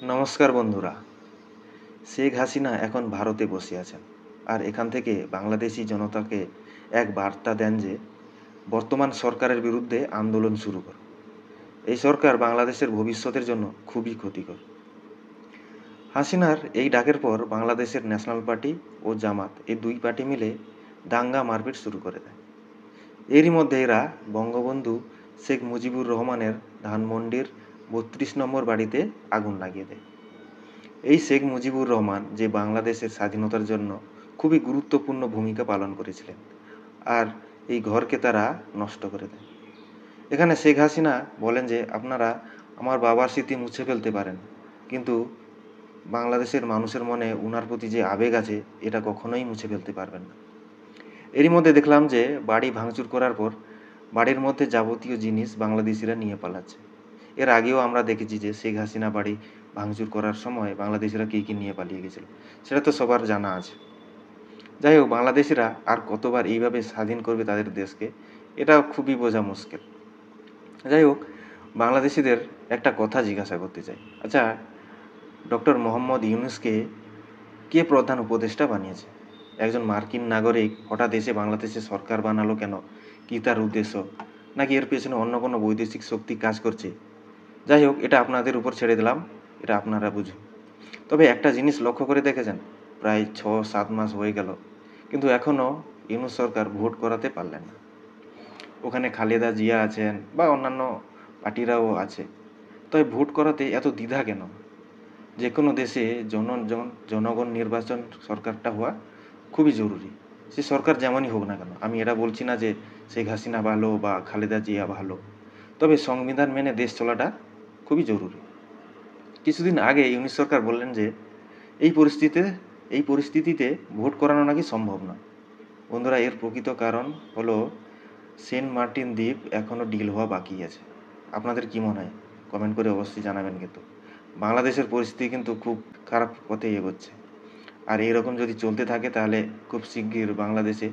নমস্কার বন্ধুরা। শেখ হাসিনা এখন ভারতে বসে আছেন, আর এখান থেকে বাংলাদেশি জনতাকে এক বার্তা দেন যে বর্তমান সরকারের বিরুদ্ধে আন্দোলন শুরু করুন। এই সরকার বাংলাদেশের ভবিষ্যতের জন্য খুবই ক্ষতিকর। হাসিনার এই ডাকের পর বাংলাদেশের ন্যাশনাল পার্টি ও জামাত, এই দুই পার্টি মিলে দাঙ্গা মারপিট শুরু করে দেয়। এরই মধ্যে এরা বঙ্গবন্ধু শেখ মুজিবুর রহমানের ধানমন্ডির ৩২ নম্বর বাড়িতে আগুন লাগিয়ে দেয়। এই শেখ মুজিবুর রহমান যে বাংলাদেশের স্বাধীনতার জন্য খুবই গুরুত্বপূর্ণ ভূমিকা পালন করেছিলেন, আর এই ঘরকে তারা নষ্ট করে দেয়। এখানে শেখ হাসিনা বলেন যে আপনারা আমার বাবার স্মৃতি মুছে ফেলতে পারেন, কিন্তু বাংলাদেশের মানুষের মনে উনার প্রতি যে আবেগ আছে এটা কখনোই মুছে ফেলতে পারবেন না। এরই মধ্যে দেখলাম যে বাড়ি ভাঙচুর করার পর বাড়ির মধ্যে যাবতীয় জিনিস বাংলাদেশিরা নিয়ে পালাচ্ছে। এর আগেও আমরা দেখেছি যে শেখ হাসিনা বাড়ি ভাঙচুর করার সময় বাংলাদেশিরা কী কী নিয়ে পালিয়ে গেছিল, সেটা তো সবার জানা আছে। যাই হোক, বাংলাদেশিরা আর কতবার এইভাবে স্বাধীন করবে তাদের দেশকে, এটা খুবই বোঝা মুশকিল। যাই হোক, বাংলাদেশিদের একটা কথা জিজ্ঞাসা করতে চাই। আচ্ছা, ডক্টর মোহাম্মদ ইউনূসকে কে প্রধান উপদেষ্টা বানিয়েছে? একজন মার্কিন নাগরিক হঠাৎ এসে বাংলাদেশে সরকার বানালো কেন? কী তার উদ্দেশ্য? নাকি এর পেছনে অন্য কোনো বৈদেশিক শক্তি কাজ করছে? যাই হোক, এটা আপনাদের উপর ছেড়ে দিলাম, এটা আপনারা বুঝুন। তবে একটা জিনিস লক্ষ্য করে দেখেছেন, প্রায় ৬-৭ মাস হয়ে গেল, কিন্তু এখনও ইউনূস সরকার ভোট করাতে পারলেন না। ওখানে খালেদা জিয়া আছেন বা অন্যান্য পার্টিরাও আছে, তবে ভোট করাতে এত দ্বিধা কেন? যে কোনো দেশে জনগণ নির্বাচন সরকারটা হওয়া খুবই জরুরি। সে সরকার যেমনই হোক না কেন, আমি এটা বলছি না যে শেখ হাসিনা ভালো বা খালেদা জিয়া ভালো, তবে সংবিধান মেনে দেশ চলাটা খুবই জরুরি। কিছুদিন আগে ইউনূস সরকার বললেন যে এই পরিস্থিতিতে ভোট করানো নাকি সম্ভব না। বন্ধুরা, এর প্রকৃত কারণ হলো সেন্ট মার্টিন দ্বীপ এখনও ডিল হওয়া বাকি আছে। আপনাদের কী মনে হয়? কমেন্ট করে অবশ্যই জানাবেন। কিন্তু বাংলাদেশের পরিস্থিতি কিন্তু খুব খারাপ পথে এগোচ্ছে, আর এরকম যদি চলতে থাকে তাহলে খুব শিগগির বাংলাদেশে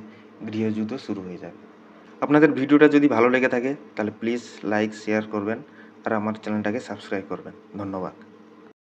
গৃহযুদ্ধ শুরু হয়ে যাবে। আপনাদের ভিডিওটা যদি ভালো লেগে থাকে তাহলে প্লিজ লাইক শেয়ার করবেন, আর আমার চ্যানেলটাকে সাবস্ক্রাইব করবেন। ধন্যবাদ।